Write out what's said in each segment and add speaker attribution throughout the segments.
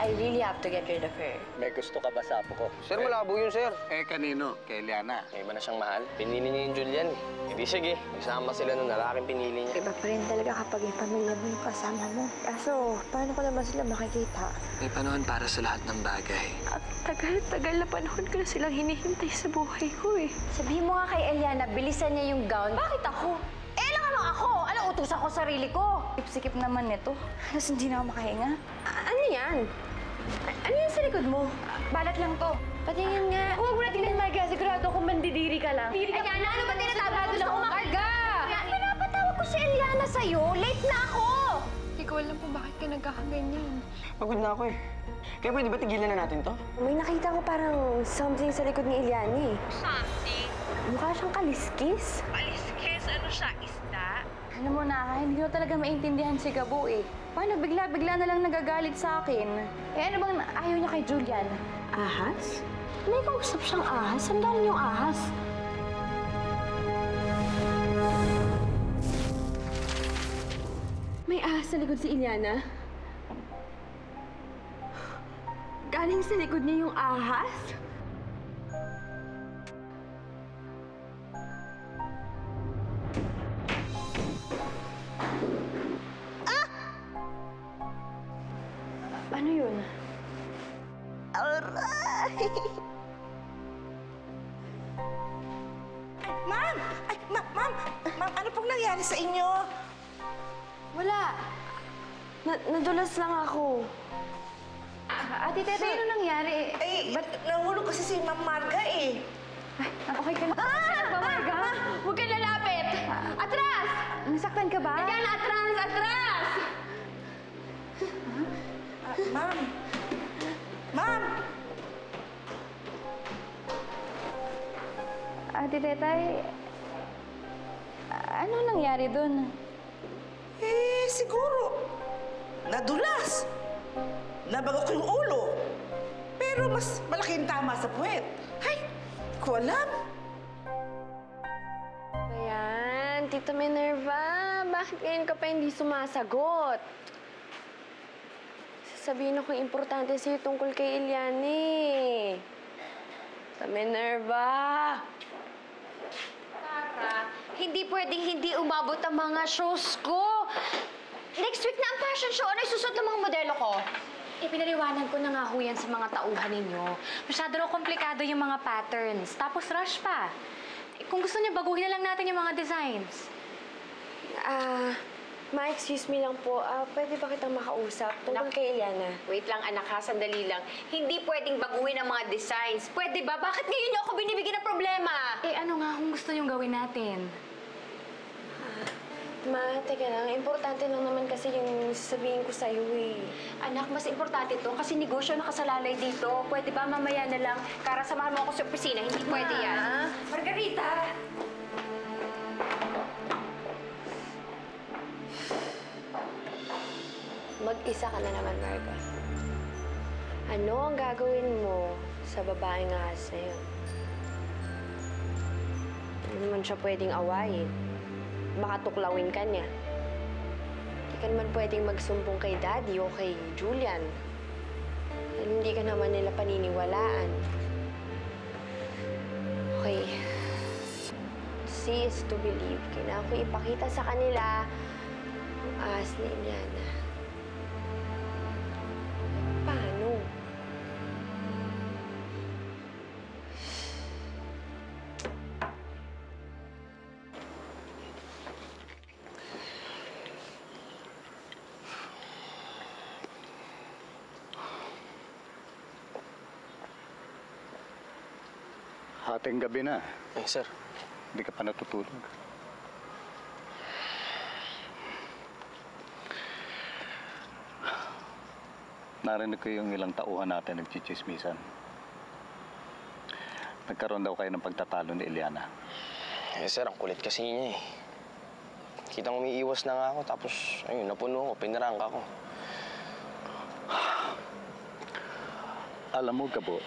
Speaker 1: I really have to get rid of her.
Speaker 2: May gusto ka ba sa apo ko?
Speaker 3: Sir, malabo yun, sir.
Speaker 2: Kanino? Kay Eliana.
Speaker 3: May iba na siyang mahal. Pinili niya yung Julian. Hindi sige. Isama sila nung lalaking pinili niya.
Speaker 1: Iba pa rin talaga kapag yung pamilya mo yung kasama mo. Kaso, paano ko naman sila makikita?
Speaker 4: May panahon para sa lahat ng bagay.
Speaker 1: At tagal na panahon ko na silang hinihintay sa buhay ko eh. Sabihin mo nga kay Eliana, bilisan niya yung gown. Bakit ako? Lang naman ako! Anong utusan ko sarili ko? Sikip naman nito. Halos hindi na ako makahinga. Ano yan? Ano yan sa likod mo? Balat lang to. Patingin nga. Huwag mo na tingnan, Marga. Sigurado kung mandidiri ka lang. Eliana, ano ba tinatabago sa akong Marga? Pinapatawag ko si Eliana sa'yo. Late na ako! Hindi ko alam kung bakit ka nagkakaganyan.
Speaker 4: Pagod na ako eh. Kaya pwede ba tigilan na natin to?
Speaker 1: May nakita ko parang something sa likod ni Eliana eh.
Speaker 5: Something?
Speaker 1: Mukha siyang kaliskis.
Speaker 5: Kaliskis? Ano siya? Isda?
Speaker 1: Alam mo na, hindi ko talaga maintindihan si Gabo eh. Paano bigla na lang nagagalit sa akin? Eh ano bang ayaw niya kay Julian? Ahas? May kausap siyang ahas? Saan galing yung ahas? May ahas sa likod si Eliana? Galing sa likod niya yung ahas? Ano yun?
Speaker 6: Aray! Ma'am! Ay, ma'am! Ma'am, ano pong nangyari sa inyo?
Speaker 1: Wala. Nadulas lang ako. Ate Tete, ano nangyari?
Speaker 6: Ba't nahulog kasi si Ma'am Marga eh?
Speaker 1: Okay ka na. Ba, Marga? Huwag kang lalapit! Atras! Nasaktan ka ba? Diyan, atras! Atras!
Speaker 6: Ma'am! Ma'am!
Speaker 1: Ate Tetay, ano nangyari dun?
Speaker 6: Siguro. Nadulas. Nabagok yung ulo. Pero mas malaking tama sa puwet. Ay, ko alam.
Speaker 1: Ayan, Tita Minerva, bakit ngayon ka pa hindi sumasagot? Sasabihin ako importante sa'yo tungkol kay Eliane. Tita Minerva!
Speaker 7: Tara, hindi pwedeng hindi umabot ang mga shows ko. Next week na ang fashion show. Ano isusot ng mga modelo ko? Pinaliwanag ko na nga ho yan sa mga tauhan ninyo. Masyado raw komplikado yung mga patterns. Tapos rush pa. Kung gusto niya, baguhin na lang natin yung mga designs.
Speaker 1: Ma-excuse me lang po. Pwede ba kitang makausap tungkol kay Eliana?
Speaker 7: Wait lang, anak ha. Sandali lang. Hindi pwedeng baguhin ang mga designs. Pwede ba? Bakit ngayon niyo ako binibigyan ng problema?
Speaker 1: Ano nga kung gusto niyong gawin natin? Ma, teka lang. Importante lang naman kasi yung sasabihin ko sa'yo eh.
Speaker 7: Anak, mas importante to kasi negosyo nakasalalay dito. Pwede ba mamaya na lang? Kara, samahan mo ako sa opisina. Hindi pwede yan. Margarita!
Speaker 1: Mag-isa ka na naman, Marga. Ano ang gagawin mo sa babaeng ahas na yun? Hindi naman siya pwedeng awayin. Baka tuklawin ka niya. Hindi ka naman pwedeng magsumbong kay Daddy o kay Julian. Dahil hindi ka naman nila paniniwalaan. Okay. See is to believe. Kailangan ko ipakita sa kanila ang ahas ni Eliana. Paano?
Speaker 2: Hating gabi na.
Speaker 3: Sir.
Speaker 2: Hindi ka pa natutulog. Narinig ko yung ilang tauhan natin nagchichismisan. Nagkaroon daw kayo ng pagtatalo ni Eliana.
Speaker 3: Sir, ang kulit kasi niya eh. Kitang umiiwas na nga ako, tapos, ayun, napuno ko, pinarangka ko.
Speaker 2: Alam mo, Gabo,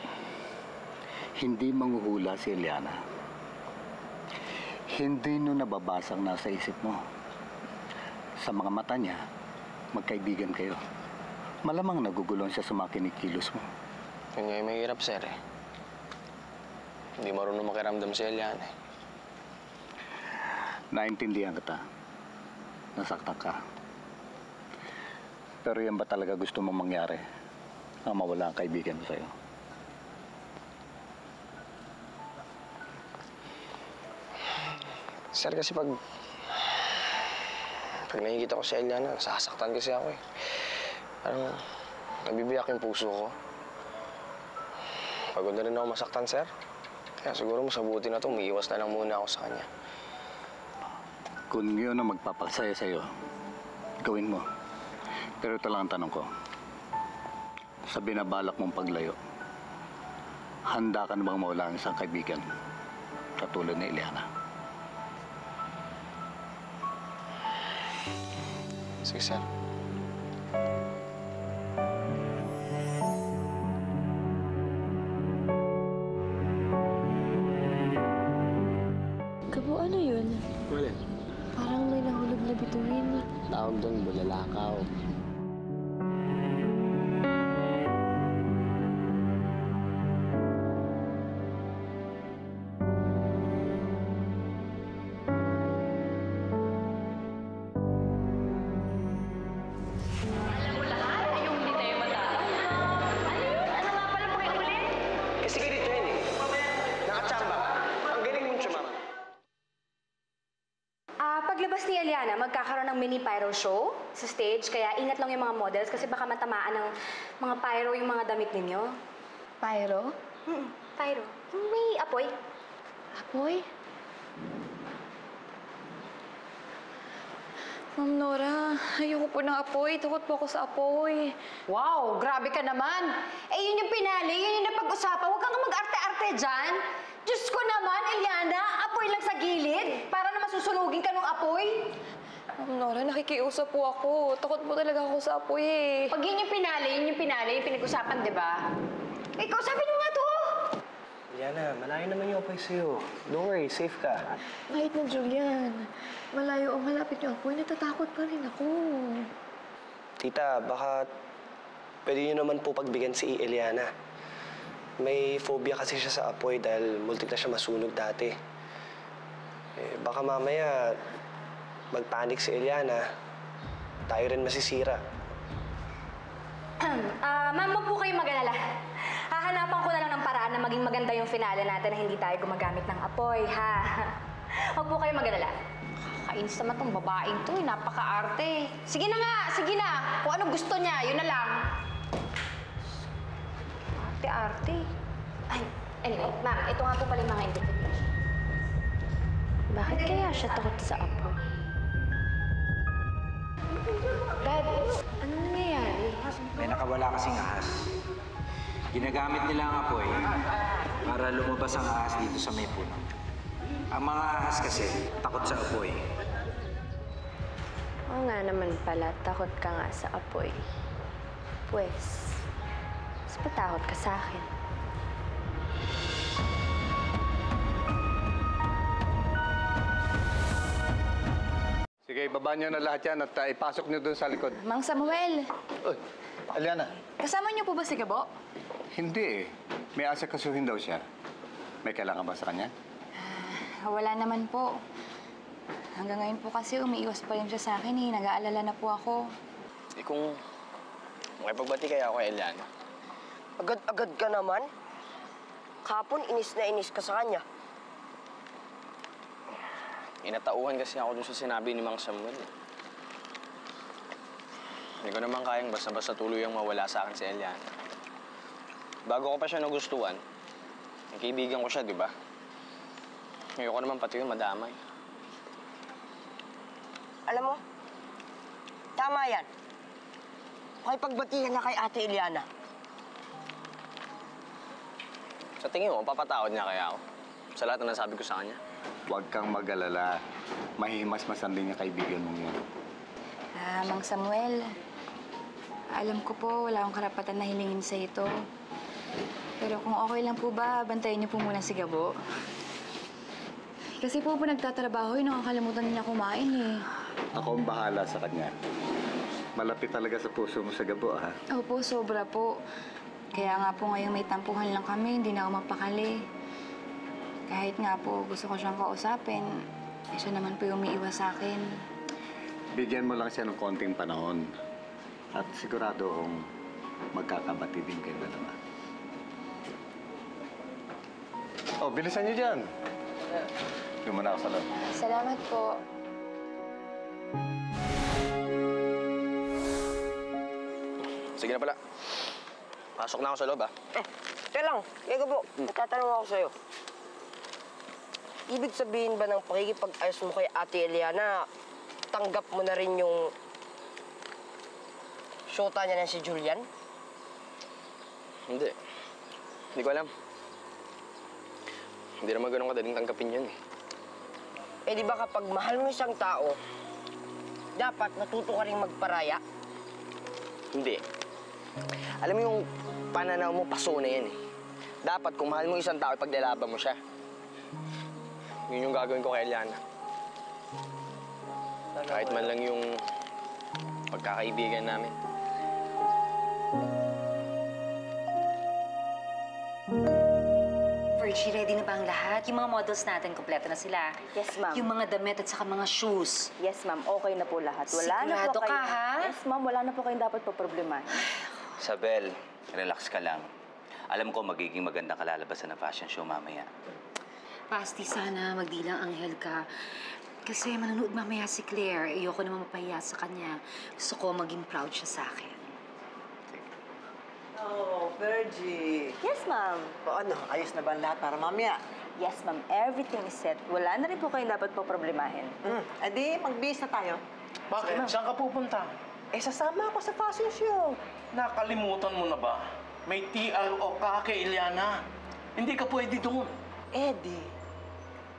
Speaker 2: hindi manghuhula si Eliana. Hindi nyo nababasang nasa isip mo. Sa mga mata niya, magkaibigan kayo. Malamang nagugulong siya sa mga kinikilos mo.
Speaker 3: Yun nga yung mahirap, sir eh. Hindi marunong makiramdam si Eliana eh.
Speaker 2: Naintindihan kita. Nasaktan ka. Pero yan ba talaga gusto mong mangyari? Ang mawala ang kaibigan mo sa'yo?
Speaker 3: Sir, kasi pag nakikita ko si Eliana, nasasaktan kasi ako eh. Parang nabibiyak yung puso ko. Pagod na rin ako masaktan, sir. Kaya siguro mas mabuti na ito, umiiwas na lang muna ako sa kanya.
Speaker 2: Kung yun ang magpapasaya sa'yo, gawin mo. Pero ito lang ang tanong ko. Sa binabalak mong paglayo, handa ka na bang mawala ang isang kaibigan katulad ni Eliana?
Speaker 3: Sige, sir.
Speaker 1: Gabo, ano yun?
Speaker 3: Wala.
Speaker 1: Parang may nahulog na bituin.
Speaker 3: Tawag doon, bulalakaw. Kasi ganito yun eh. Nakachamba ka. Ang galing mong tsumama.
Speaker 7: Paglabas ni Eliana, magkakaroon ng mini pyro show sa stage, kaya ingat lang yung mga models kasi baka matamaan ng mga pyro yung mga damit ninyo.
Speaker 1: Pyro?
Speaker 7: Pyro. Yung may apoy.
Speaker 1: Apoy? Ma'am Nora, ayoko po ng apoy. Takot po ako sa apoy.
Speaker 7: Wow, grabe ka naman. Eh, yun yung pinali, yun yung napag-usapan. Huwag kang mag-arte-arte dyan. Diyos ko naman, Eliana, apoy lang sa gilid. Para na masusunugin ka ng apoy.
Speaker 1: Ma'am Nora, nakikiusap po ako. Takot po talaga ako sa apoy eh.
Speaker 7: Pag yun yung pinali, yung pinag-usapan, di ba? Ikaw, sabi mo nga to.
Speaker 3: Eliana, malayo naman yung apoy sa'yo. Don't worry, safe ka.
Speaker 1: Kahit na Julian, malayo o malapit yung apoy, natatakot pa rin ako.
Speaker 8: Tita, baka pwede niyo naman po pagbigyan si Eliana. May phobia kasi siya sa apoy dahil multik na siya masunog dati. Eh, baka mamaya magpanik si Eliana, tayo rin masisira.
Speaker 7: Ma'am, huwag po kayong mag-alala. Hahanapan ko na lang ng paraan na maging maganda yung finale natin na hindi tayo gumagamit ng apoy, ha? Huwag po kayong mag-alala. Kakainis naman tong babaeng to, napaka-arte. Sige na nga, sige na. Kung ano gusto niya, yun na lang. Arte-arte. Ay, anyway, ma'am, ito nga po pala yung mga invitation.
Speaker 1: Bakit kaya siya takot sa apoy?
Speaker 7: Dad, ano nangyayari?
Speaker 9: May nakawala kasing ahas. Ginagamit nila ang apoy para lumabas ang ahas dito sa may puno. Ang mga ahas kasi takot sa apoy.
Speaker 1: Oo nga naman pala, takot ka nga sa apoy. Pues, mas patakot ka sa akin.
Speaker 2: Sige, ibaba niyo na lahat yan at ipasok niyo doon sa likod.
Speaker 10: Mang Samuel,
Speaker 2: Uy, Eliana.
Speaker 10: kasama niyo po ba si Gabo?
Speaker 2: Hindi eh. May asikasuhin daw siya. May kailangan ba sa kanya?
Speaker 10: Wala naman po. Hanggang ngayon po kasi umiiwas pa rin siya sa akin eh. Nag-aalala na po ako.
Speaker 3: Eh kung makipagbati kaya ako kay Eliana.
Speaker 11: Agad-agad ka naman. Kapon, inis na inis ka sa kanya.
Speaker 3: Inatauhan kasi ako dun sa sinabi ni Mang Samuel. Hindi ko naman kayang basta-basta tuluyang mawala sa akin si Eliana. Bago ko pa siya nagustuhan, yung kaibigan ko siya, di ba? Ayoko naman pati yun madamay.
Speaker 11: Alam mo, tama yan. Makipagbatihan na kay Ate Eliana.
Speaker 3: Sa tingin mo, papatawad niya kaya ako? Sa lahat na nasabi ko sa kanya?
Speaker 2: Huwag kang mag-alala. Mahihimas-masan din yung kaibigan mong yun.
Speaker 10: Mang Samuel, alam ko po wala akong karapatan na hilingin sa ito. Pero kung okay lang po ba, bantayan niyo po muna si Gabo. Kasi po nagtatrabaho, nakakalimutan niya kumain eh.
Speaker 2: Ako ang bahala sa kanya. Malapit talaga sa puso mo sa Gabo, ha?
Speaker 10: Opo, sobra po. Kaya nga po ngayon may tampuhan lang kami, hindi na ako mapakali. Kahit nga po gusto ko siyang kausapin, siya naman po yung umiiwas sa akin.
Speaker 2: Bigyan mo lang siya ng konting panahon. At sigurado kong magkakabati din kayo dalawa. Oh, bilisan niyo dyan. Lumana ako sa loob.
Speaker 10: Salamat po.
Speaker 3: Sige na pala. Pasok na ako sa loob, ah.
Speaker 11: Teka lang, Diego po, nagtatanong ako sa'yo. Ibig sabihin ba ng pakikipag-ayos mo kay Ate Eliana, tanggap mo na rin yung shota niya na si Julian?
Speaker 3: Hindi. Hindi ko alam. Hindi naman ganun kadaling tanggapin yun, eh.
Speaker 11: Eh di ba kapag mahal mo isang tao, dapat natuto ka rin magparaya?
Speaker 3: Hindi. Alam mo yung pananaw mo, paso na yan, eh. Dapat kung mahal mo isang tao, ipaglalaban mo siya. Yun yung gagawin ko kay Eliana. Kahit man lang yung pagkakaibigan namin.
Speaker 1: Virgie, ready na ba ang lahat? Yung mga models natin, kompleto na sila.
Speaker 12: Yes, ma'am.
Speaker 1: Yung mga damit at saka mga shoes.
Speaker 12: Yes, ma'am. Okay na po lahat. Wala na
Speaker 1: Sigurado
Speaker 12: po
Speaker 1: ka, ha?
Speaker 12: Yes, ma'am. Wala na po kayong dapat poproblemahin.
Speaker 13: Isabel, relax ka lang. Alam ko magiging magandang kalalabasan ng fashion show mamaya.
Speaker 1: Pasti, sana magdilang anghel ka. Kasi manonood mamaya si Claire. Ayoko naman mapahiya sa kanya. Gusto ko maging proud siya sa akin.
Speaker 6: Oh, Virgie.
Speaker 12: Yes, ma'am.
Speaker 6: O ano, ayos na ba ang lahat para mamaya?
Speaker 12: Yes, ma'am. Everything is set. Wala na rin po kayong dapat poproblemahin.
Speaker 6: Edi, mag-bihis na tayo.
Speaker 14: Bakit? Saan ka pupunta?
Speaker 6: Eh, sasama ako sa fashion show.
Speaker 14: Nakalimutan mo na ba? May TRO ka kay Eliana. Hindi ka pwede doon.
Speaker 6: Eddie,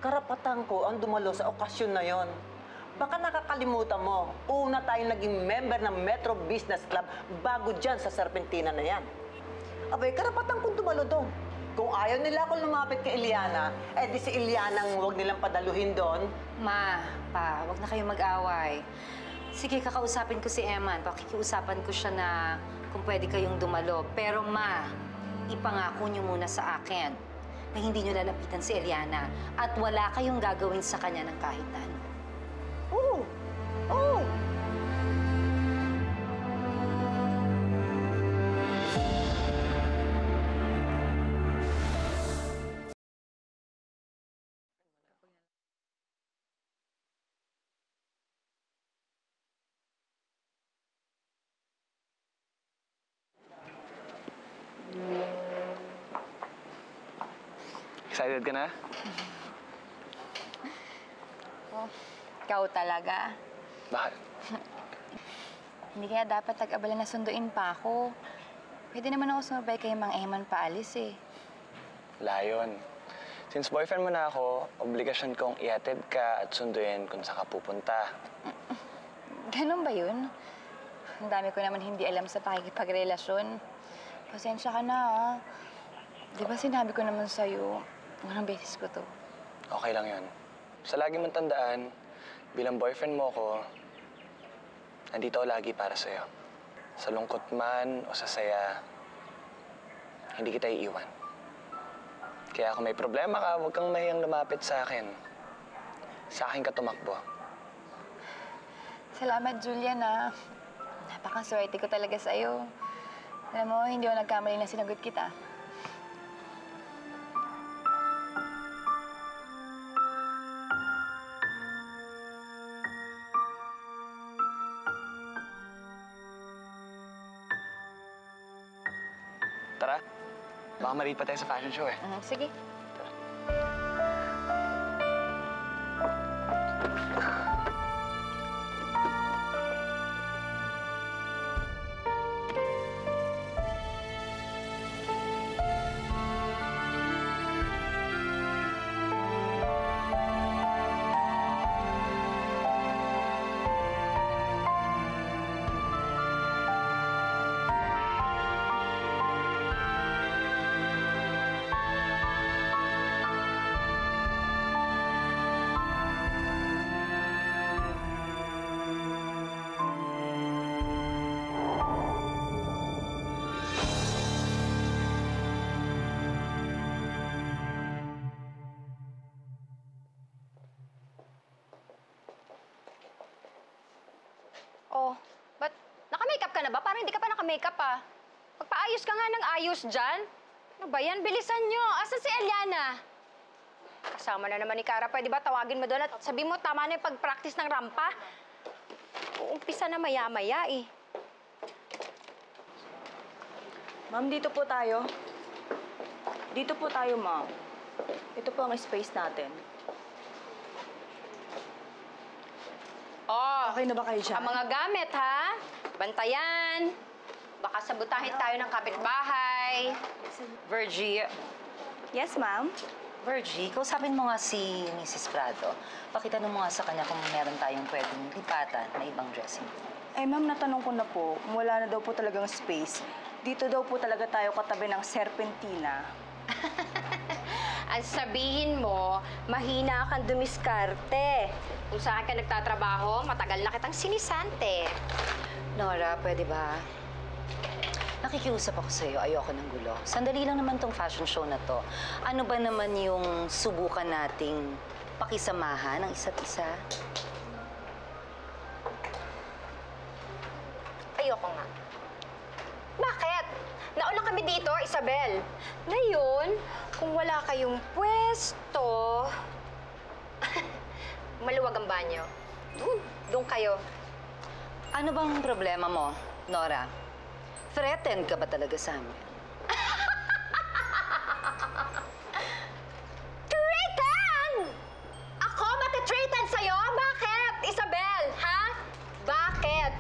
Speaker 6: karapatan ko ang dumalo sa okasyon na yon. Baka nakakalimutan mo, una tayong naging member ng Metro Business Club bago dyan sa Serpentina na yan. Abay, karapatan kong dumalo doon. Kung ayaw nila akong lumapit kay Eliana, eh di si Eliana ang huwag nilang padaluhin doon.
Speaker 1: Ma, pa, wag na kayong mag-away. Sige, kakausapin ko si Eman. Pakikiusapan ko siya na kung pwede kayong dumalo. Pero ma, ipangako niyo muna sa akin na hindi niyo lalapitan si Eliana at wala kayong gagawin sa kanya ng kahit na ano.
Speaker 6: Oo! Oo!
Speaker 3: Excited ka na?
Speaker 10: Oh, ikaw talaga.
Speaker 3: Bakit?
Speaker 10: Hindi kaya dapat tag-abala na sunduin pa ako. Pwede naman ako sumabay kay Mang Eman paalis eh.
Speaker 8: Wala yun. Since boyfriend mo na ako, obligasyon kong ihatid ka at sunduin kung saan ka pupunta.
Speaker 10: Ganun ba yun? Ang dami ko naman hindi alam sa pakikipagrelasyon. Pasensya ka na, ah. Di ba sinabi ko naman sa'yo, unang beses ko to.
Speaker 8: Okay lang yun. Sa lagi mong tandaan, bilang boyfriend mo ko, nandito ako lagi para sa'yo. Sa lungkot man o sa saya, hindi kita iiwan. Kaya kung may problema ka, huwag kang mahiyang lumapit sa akin. Sa akin ka tumakbo.
Speaker 10: Salamat, Julian, ah. Napakaswerte ko talaga sa'yo. Alam mo, hindi ako nagkamali na sinagot kita.
Speaker 8: Tara, baka ma-late pa tayo sa fashion show eh.
Speaker 10: Sige.
Speaker 7: Oh, ba't naka-makeup ka na ba? Parang hindi ka pa naka-makeup ah. Magpaayos ka nga ng ayos dyan. Ano ba yan? Bilisan nyo. Asan si Eliana? Kasama na naman ni Cara. Pwede ba tawagin mo doon at sabi mo tama na yung pag-practice ng rampa? Uumpisa na maya-maya eh.
Speaker 12: Ma'am, dito po tayo. Dito po tayo, ma'am. Ito po ang space natin.
Speaker 7: Oh,
Speaker 12: Okay na ba kayo dyan?
Speaker 7: ang mga gamit ha? Bantayan. Baka sabutahin tayo ng kapitbahay.
Speaker 15: Virgie,
Speaker 12: Yes, ma'am.
Speaker 15: Virgie, kausapin mo nga si Mrs. Prado. Pakitanong mo nga sa kanya kung meron tayong pwedeng lipatan na ibang dressing.
Speaker 12: Eh, ma'am, natanong ko na po, wala na daw po talagang space. Dito daw po talaga tayo katabi ng Serpentina.
Speaker 7: Ang sabihin mo, mahina kang dumiskarte. Kung saan ka nagtatrabaho, matagal na kitang sinisante.
Speaker 15: Nora, pwede ba? Nakikiusap ako sa'yo, ayoko ng gulo. Sandali lang naman tong fashion show na to. Ano ba naman yung subukan nating pakisamahan ng isa't isa?
Speaker 7: Ayoko nga. Bakit? Nauna kami dito, Isabel. Ngayon, kung wala kayong pwesto, maluwag ang banyo. Doon kayo.
Speaker 15: Ano bang problema mo, Nora? Threatened ka ba talaga sa amin?
Speaker 7: Threatened! Ako mati-threatened sa'yo? Bakit, Isabel? Ha? Bakit?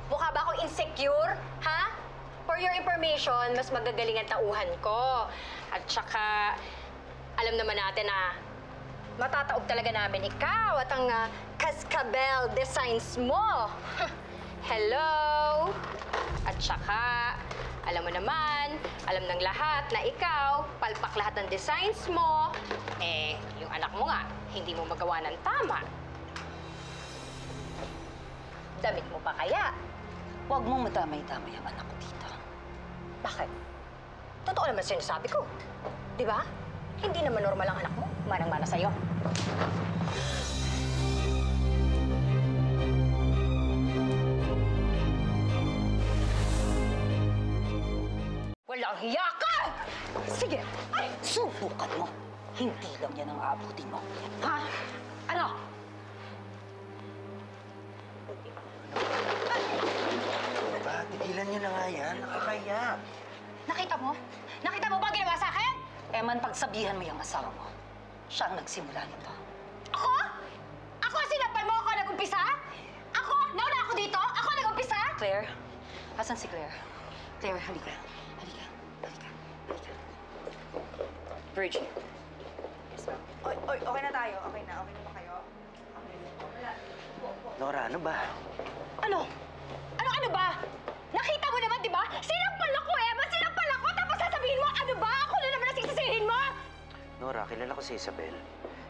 Speaker 7: Mukha ba akong insecure? Ha? For your information, mas magagaling ang tauhan ko. At saka, alam naman natin na matataob talaga namin ikaw at ang Cascabel designs mo. Hello? At saka, alam mo naman, alam ng lahat na ikaw, palpak lahat ng designs mo. Eh, yung anak mo nga, hindi mo magawa ng tama. Damit mo pa kaya?
Speaker 15: Huwag mong matamay-tamay ang anak ko dito.
Speaker 7: Bakit? Totoo naman sinasabi ko. Di ba? Hindi naman normal ang anak mo. Manang-mana sa'yo. Walang hiya ka! Sige!
Speaker 15: Ay, subukan mo. Hindi lang yan ang aabutin mo.
Speaker 7: Ha? Ano?
Speaker 9: Ba, tigilan niyo na nga yan. Nakakaya.
Speaker 7: Nakita mo? Nakita mo ba ang ginawa sa akin?
Speaker 15: Eman, pagsabihan mo yung asawa mo. Siya ang nagsimula nito.
Speaker 7: Ako? Ako ang sinampal mo? Ako nag-umpisa? Ako? Nauna ako dito? Ako nag-umpisa?
Speaker 15: Claire? Asan si Claire? Claire, halika. Halika. Halika. Halika. Virgie.
Speaker 12: Yes, ma'am. Oy, okay na tayo. Okay na ba kayo?
Speaker 9: Nora, ano ba?
Speaker 7: Ano? Ano ba? Nakita mo naman, di ba? Sinampal ako, Emma! Sinampal ako! Tapos sasabihin mo, ano ba? Ako na naman ang sisisihin mo!
Speaker 9: Nora, kilala ko si Isabel.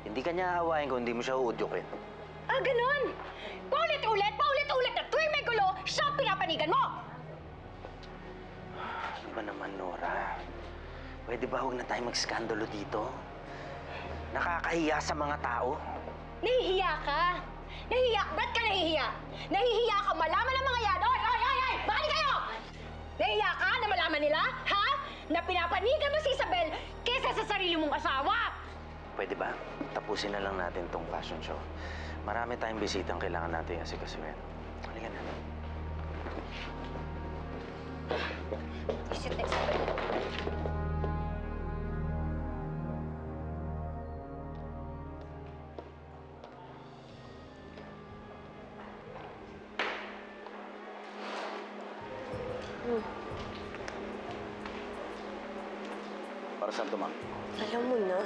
Speaker 9: Hindi ka niya aawain kung hindi mo siya uudyukin.
Speaker 7: Ah, ganun! Paulit-ulit na tuwing may gulo, siya ang pinapanigan mo!
Speaker 9: Ano ba naman, Nora? Pwede ba huwag na tayo mag-skandalo dito? Nakakahiya sa mga tao.
Speaker 7: Nahihiya ka! Nahihiya? Ba't ka nahihiya? Nahihiya ka malaman ng mga yan! Oy! Bali kayo! Nahihiya ka na malaman nila? Ha? Na pinapanigan mo si Isabel kesa sa sarili mong asawa!
Speaker 9: Pwede ba? Tapusin na lang natin tong fashion show. Marami tayong bisitang kailangan natin asikasuhin. Halika na.
Speaker 7: Isit na Isabel.
Speaker 2: Para saan to, ma'am?
Speaker 11: Alam mo na.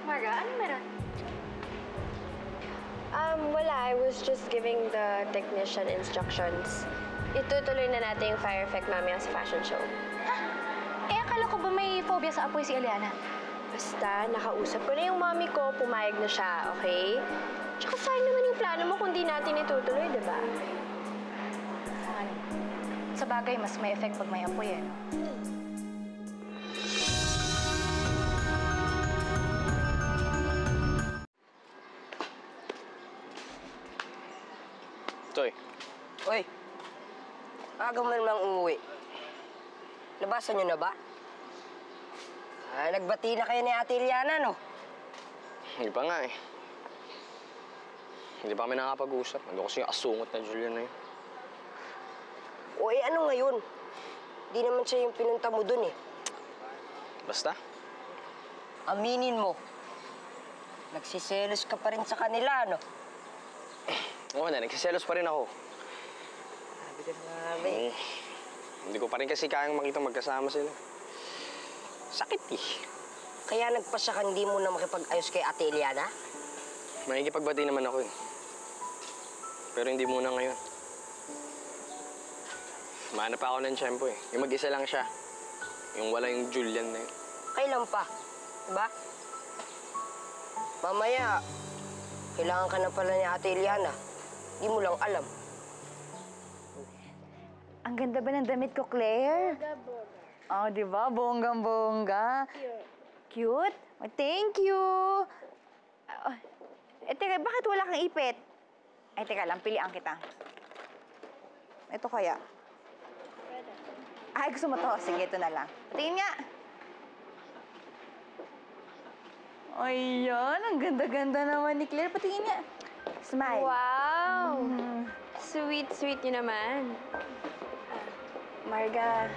Speaker 1: Marga, ano meron?
Speaker 16: Wala. I was just giving the technician instructions. Itutuloy na natin yung fire effect mamaya sa fashion show.
Speaker 1: Eh, akala ko ba may phobia sa apoy si Eliana?
Speaker 16: Basta, nakausap ko na yung mami ko, pumayag na siya, okay? Tsaka sayang naman yung plano mo kung di natin itutuloy, di ba?
Speaker 1: Sa bagay, mas may effect pag may apoy, eh.
Speaker 11: maaga man mang umuwi. Nabasa niyo na ba? Nagbati na kayo ni Ate Eliana, no?
Speaker 3: Hindi pa nga eh. Hindi pa kami nakapag-usap. Ano kasi yung asungot na Julian na yun.
Speaker 11: O ano ngayon? Di naman siya yung pinunta mo dun eh.
Speaker 3: Basta.
Speaker 11: Aminin mo. Nagsiselos ka pa rin sa kanila, no?
Speaker 3: Oo na, nagsiselos pa rin ako.
Speaker 11: Sabi ka grabe.
Speaker 3: Hindi ko pa rin kasi kayang makita magkasama sila. Sakit eh.
Speaker 11: Kaya nagpasya ka hindi mo na makipag-ayos kay Ate Eliana?
Speaker 3: Makikipagbati naman ako eh. Pero hindi muna ngayon. Mahanap pa ako ng tiyempo eh. Yung mag-isa lang siya. Yung wala yung Julian na yun.
Speaker 11: Kailan pa? Diba? Mamaya, kailangan ka na pala ni Ate Eliana. Di mo lang alam.
Speaker 10: Ang ganda ba ng damit ko, Claire? Oh, di ba? Bonggang-bongga. Cute. Oh, thank you. Teka, bakit wala kang ipit? Ay, teka lang, pilihan kita. Ito kaya? Ay, gusto mo to? Sige, ito na lang. Tingin nga. Ayan, ang ganda-ganda naman ni Claire. Patingin nga. Smile.
Speaker 16: Wow! Sweet niyo naman.
Speaker 10: Marga,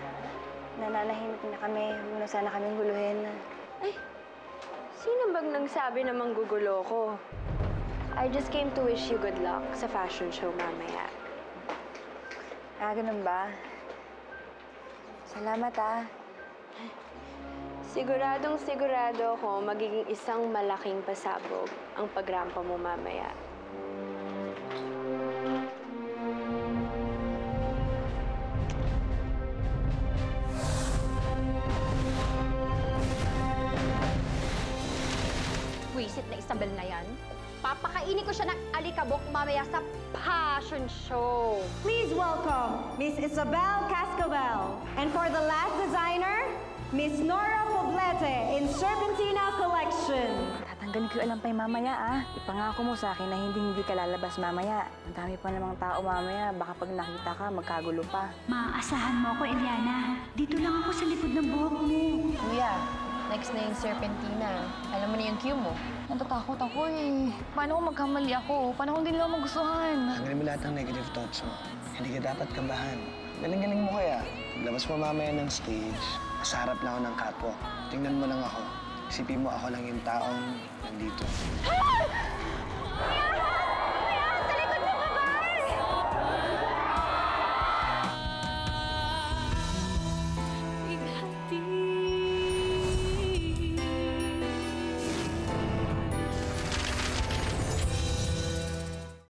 Speaker 10: nananahimik na kami. Huwag na sana kaming guluhin.
Speaker 16: Ay, sino bang nagsabi na manggugulo ko? I just came to wish you good luck sa fashion show mamaya.
Speaker 10: Ganun ba? Salamat,
Speaker 16: Siguradong sigurado ako magiging isang malaking pasabog ang pagrampa mo mamaya.
Speaker 7: Wisit na Isabel na yan. Papakainin ko siya ng alikabok mamaya sa fashion show.
Speaker 17: Please welcome Miss Isabel Cascabel. And for the last designer, Miss Nora Poblete in Serpentina Collection.
Speaker 10: Tatanggalin ko yung alampay mamaya, Ipangako mo sa akin na hindi ka lalabas mamaya. Ang dami pa namang tao mamaya. Baka pag nakita ka, magkagulo pa.
Speaker 18: Maaasahan mo ako, Eliana. Dito lang ako sa likod ng buhok mo.
Speaker 7: Kuya, next na yung Serpentina. Alam mo na yung cue mo.
Speaker 10: Natatakot ako eh. Paano kung magkamali ako? Paano kung hindi nila magustuhan?
Speaker 8: Tanggalin mo lahat ng negative thoughts mo. Hindi ka dapat kabahan. Galing-galing mo kaya. Paglabas mo mamaya ng stage, nasa harap na ako ng catwalk. Tingnan mo lang ako. Isipin mo ako lang yung taong nandito.
Speaker 7: Ah!